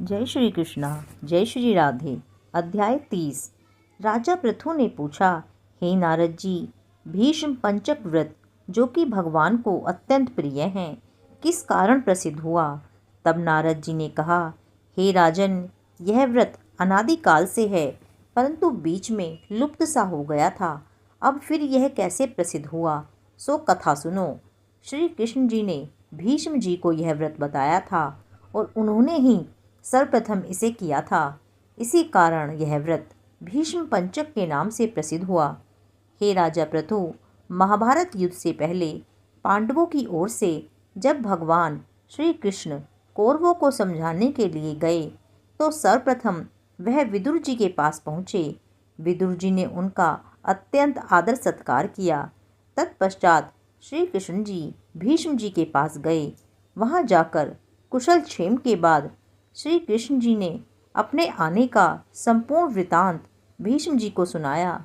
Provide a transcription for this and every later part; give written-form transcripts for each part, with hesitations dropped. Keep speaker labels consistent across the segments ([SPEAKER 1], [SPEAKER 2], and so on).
[SPEAKER 1] जय श्री कृष्णा, जय श्री राधे। अध्याय 30। राजा पृथु ने पूछा, हे नारद जी, भीष्म पंचक व्रत जो कि भगवान को अत्यंत प्रिय हैं, किस कारण प्रसिद्ध हुआ? तब नारद जी ने कहा, हे राजन, यह व्रत अनादिकाल से है, परंतु बीच में लुप्त सा हो गया था। अब फिर यह कैसे प्रसिद्ध हुआ, सो कथा सुनो। श्री कृष्ण जी ने भीष्म जी को यह व्रत बताया था और उन्होंने ही सर्वप्रथम इसे किया था। इसी कारण यह व्रत भीष्म पंचक के नाम से प्रसिद्ध हुआ। हे राजा पृथु, महाभारत युद्ध से पहले पांडवों की ओर से जब भगवान श्री कृष्ण कौरवों को समझाने के लिए गए तो सर्वप्रथम वह विदुर जी के पास पहुँचे। विदुर जी ने उनका अत्यंत आदर सत्कार किया। तत्पश्चात श्री कृष्ण जी भीष्म जी के पास गए। वहां जाकर कुशल क्षेम के बाद श्री कृष्ण जी ने अपने आने का संपूर्ण वृतांत भीष्म जी को सुनाया।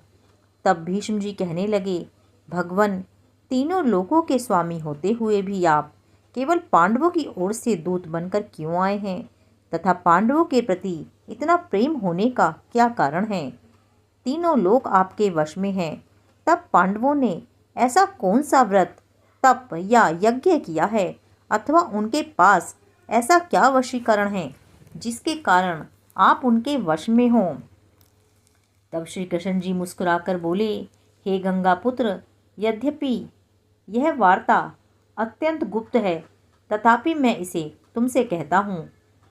[SPEAKER 1] तब भीष्म जी कहने लगे, भगवन, तीनों लोकों के स्वामी होते हुए भी आप केवल पांडवों की ओर से दूत बनकर क्यों आए हैं तथा पांडवों के प्रति इतना प्रेम होने का क्या कारण है? तीनों लोक आपके वश में हैं, तब पांडवों ने ऐसा कौन सा व्रत, तप या यज्ञ किया है अथवा उनके पास ऐसा क्या वशीकरण है जिसके कारण आप उनके वश में हों? तब श्री कृष्ण जी मुस्कुराकर बोले, हे गंगा पुत्र, यद्यपि यह वार्ता अत्यंत गुप्त है, तथापि मैं इसे तुमसे कहता हूँ।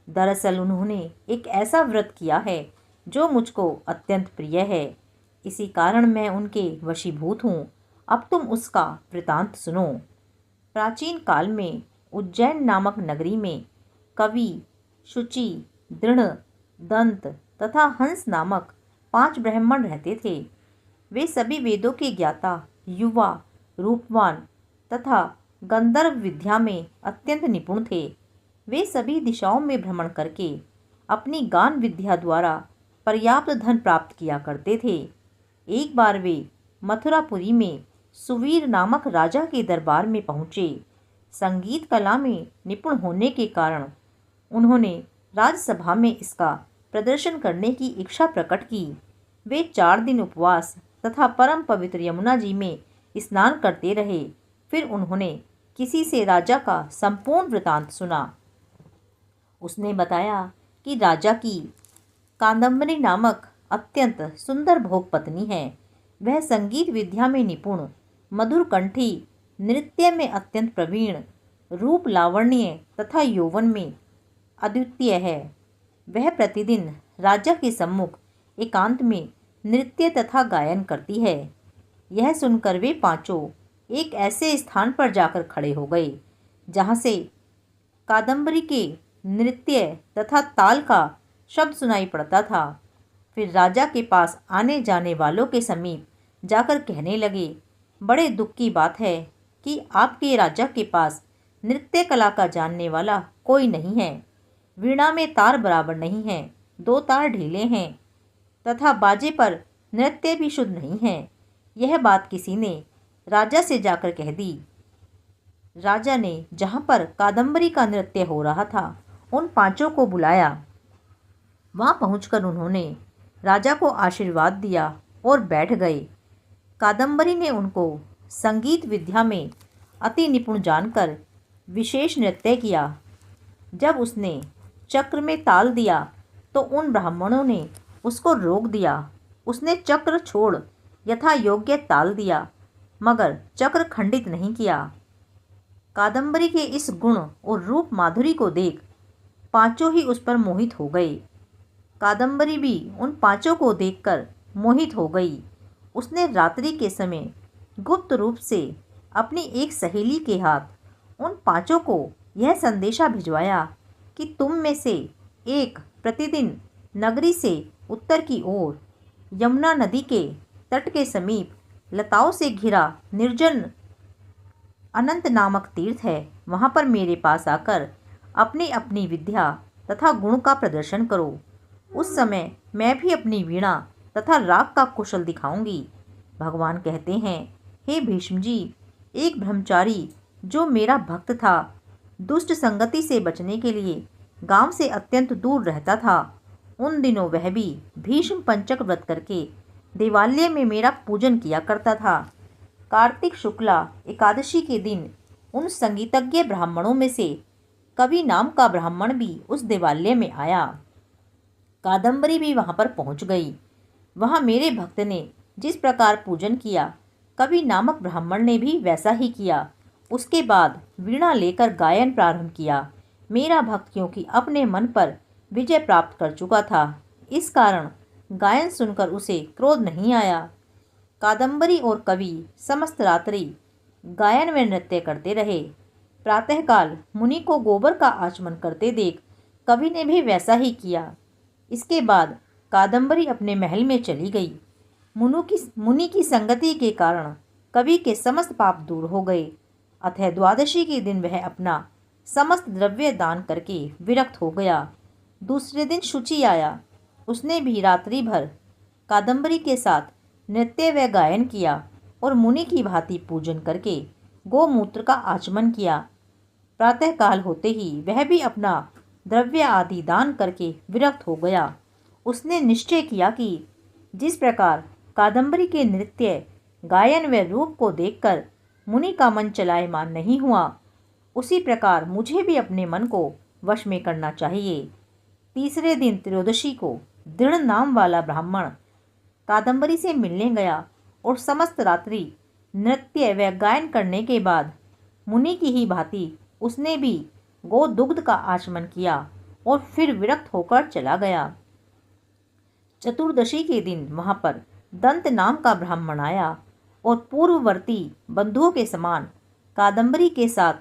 [SPEAKER 1] दरअसल उन्होंने एक ऐसा व्रत किया है जो मुझको अत्यंत प्रिय है, इसी कारण मैं उनके वशीभूत हूँ। अब तुम उसका वृतांत सुनो। प्राचीन काल में उज्जैन नामक नगरी में कवि, शुचि, दृढ़, दंत तथा हंस नामक 5 ब्राह्मण रहते थे। वे सभी वेदों के ज्ञाता, युवा, रूपवान तथा गंधर्व विद्या में अत्यंत निपुण थे। वे सभी दिशाओं में भ्रमण करके अपनी गान विद्या द्वारा पर्याप्त धन प्राप्त किया करते थे। एक बार वे मथुरापुरी में सुवीर नामक राजा के दरबार में पहुँचे। संगीत कला में निपुण होने के कारण उन्होंने राजसभा में इसका प्रदर्शन करने की इच्छा प्रकट की। वे 4 दिन उपवास तथा परम पवित्र यमुना जी में स्नान करते रहे। फिर उन्होंने किसी से राजा का संपूर्ण वृतांत सुना। उसने बताया कि राजा की कादंबरी नामक अत्यंत सुंदर भोग पत्नी है। वह संगीत विद्या में निपुण, मधुर कंठी, नृत्य में अत्यंत प्रवीण, रूप लावण्य तथा यौवन में अद्वितीय है। वह प्रतिदिन राजा के सम्मुख एकांत में नृत्य तथा गायन करती है। यह सुनकर वे पांचों एक ऐसे स्थान पर जाकर खड़े हो गए जहाँ से कादंबरी के नृत्य तथा ताल का शब्द सुनाई पड़ता था। फिर राजा के पास आने जाने वालों के समीप जाकर कहने लगे, बड़े दुख की बात है कि आपके राजा के पास नृत्य कला का जानने वाला कोई नहीं है। वीणा में तार बराबर नहीं है, 2 तार ढीले हैं तथा बाजे पर नृत्य भी शुद्ध नहीं है। यह बात किसी ने राजा से जाकर कह दी। राजा ने जहाँ पर कादंबरी का नृत्य हो रहा था उन 5 को बुलाया। वहाँ पहुंचकर उन्होंने राजा को आशीर्वाद दिया और बैठ गए। कादंबरी ने उनको संगीत विद्या में अति निपुण जानकर विशेष नृत्य किया। जब उसने चक्र में ताल दिया तो उन ब्राह्मणों ने उसको रोक दिया। उसने चक्र छोड़ यथा योग्य ताल दिया, मगर चक्र खंडित नहीं किया। कादंबरी के इस गुण और रूप माधुरी को देख 5 ही उस पर मोहित हो गए। कादंबरी भी उन 5 को देखकर मोहित हो गई। उसने रात्रि के समय गुप्त रूप से अपनी एक सहेली के हाथ उन 5 को यह संदेशा भिजवाया कि तुम में से एक प्रतिदिन नगरी से उत्तर की ओर यमुना नदी के तट के समीप लताओं से घिरा निर्जन अनंत नामक तीर्थ है, वहाँ पर मेरे पास आकर अपनी अपनी विद्या तथा गुण का प्रदर्शन करो। उस समय मैं भी अपनी वीणा तथा राग का कुशल दिखाऊंगी। भगवान कहते हैं, हे भीष्म जी, एक ब्रह्मचारी जो मेरा भक्त था, दुष्ट संगति से बचने के लिए गांव से अत्यंत दूर रहता था। उन दिनों वह भी भीष्म पंचक व्रत करके देवालय में मेरा पूजन किया करता था। कार्तिक शुक्ला एकादशी के दिन उन संगीतज्ञ ब्राह्मणों में से कवि नाम का ब्राह्मण भी उस देवालय में आया। कादम्बरी भी वहां पर पहुंच गई। वहां मेरे भक्त ने जिस प्रकार पूजन किया, कवि नामक ब्राह्मण ने भी वैसा ही किया। उसके बाद वीणा लेकर गायन प्रारंभ किया। मेरा भक्त क्योंकि अपने मन पर विजय प्राप्त कर चुका था, इस कारण गायन सुनकर उसे क्रोध नहीं आया। कादम्बरी और कवि समस्त रात्रि गायन में नृत्य करते रहे। प्रातःकाल मुनि को गोबर का आचमन करते देख कवि ने भी वैसा ही किया। इसके बाद कादम्बरी अपने महल में चली गई। मुनि की संगति के कारण कवि के समस्त पाप दूर हो गए। अतः द्वादशी के दिन वह अपना समस्त द्रव्य दान करके विरक्त हो गया। दूसरे दिन शुचि आया। उसने भी रात्रि भर कादम्बरी के साथ नृत्य व गायन किया और मुनि की भांति पूजन करके गोमूत्र का आचमन किया। प्रातःकाल होते ही वह भी अपना द्रव्य आदि दान करके विरक्त हो गया। उसने निश्चय किया कि जिस प्रकार कादम्बरी के नृत्य, गायन व रूप को देखकर मुनि का मन चलायमान नहीं हुआ, उसी प्रकार मुझे भी अपने मन को वश में करना चाहिए। तीसरे दिन त्रयोदशी को दृढ़ नाम वाला ब्राह्मण कादम्बरी से मिलने गया और समस्त रात्रि नृत्य व गायन करने के बाद मुनि की ही भांति उसने भी गोदुग्ध का आचमन किया और फिर विरक्त होकर चला गया। चतुर्दशी के दिन वहां पर दंत नाम का ब्राह्मण आया और पूर्ववर्ती बंधुओं के समान कादम्बरी के साथ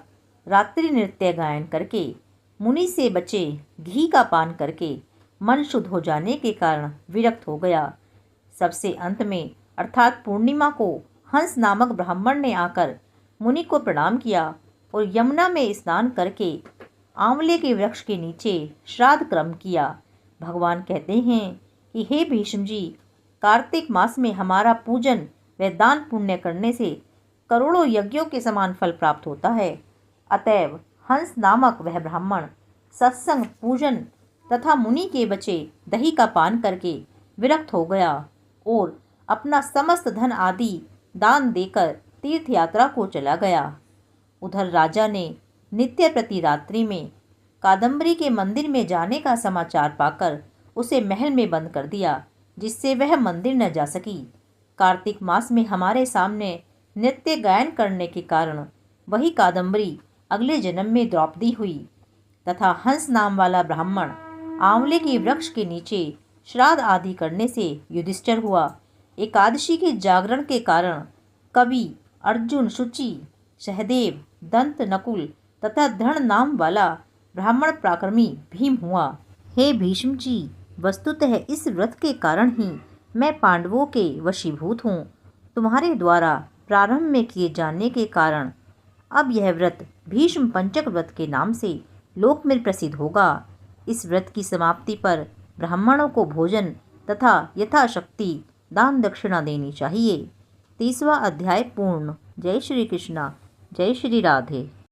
[SPEAKER 1] रात्रि नृत्य गायन करके मुनि से बचे घी का पान करके मन शुद्ध हो जाने के कारण विरक्त हो गया। सबसे अंत में अर्थात पूर्णिमा को हंस नामक ब्राह्मण ने आकर मुनि को प्रणाम किया और यमुना में स्नान करके आंवले के वृक्ष के नीचे श्राद्ध कर्म किया। भगवान कहते हैं कि हे भीष्म जी, कार्तिक मास में हमारा पूजन व दान पुण्य करने से करोड़ों यज्ञों के समान फल प्राप्त होता है। अतएव हंस नामक वह ब्राह्मण सत्संग, पूजन तथा मुनि के बचे दही का पान करके विरक्त हो गया और अपना समस्त धन आदि दान देकर तीर्थ यात्रा को चला गया। उधर राजा ने नित्य प्रति रात्रि में कादम्बरी के मंदिर में जाने का समाचार पाकर उसे महल में बंद कर दिया, जिससे वह मंदिर न जा सकी। कार्तिक मास में हमारे सामने नृत्य गायन करने के कारण वही कादम्बरी अगले जन्म में द्रौपदी हुई तथा हंस नाम वाला ब्राह्मण आंवले के वृक्ष के नीचे श्राद्ध आदि करने से युधिष्ठिर हुआ। एकादशी के जागरण के कारण कवि अर्जुन, शुचि, सहदेव, दंत, नकुल तथा धृण नाम वाला ब्राह्मण पराक्रमी भीम हुआ। हे भीष्म जी, वस्तुतः इस व्रत के कारण ही मैं पांडवों के वशीभूत हूँ। तुम्हारे द्वारा प्रारंभ में किए जाने के कारण अब यह व्रत भीष्म पंचक व्रत के नाम से लोक में प्रसिद्ध होगा। इस व्रत की समाप्ति पर ब्राह्मणों को भोजन तथा यथाशक्ति दान दक्षिणा देनी चाहिए। 30वां अध्याय पूर्ण। जय श्री कृष्णा, जय श्री राधे।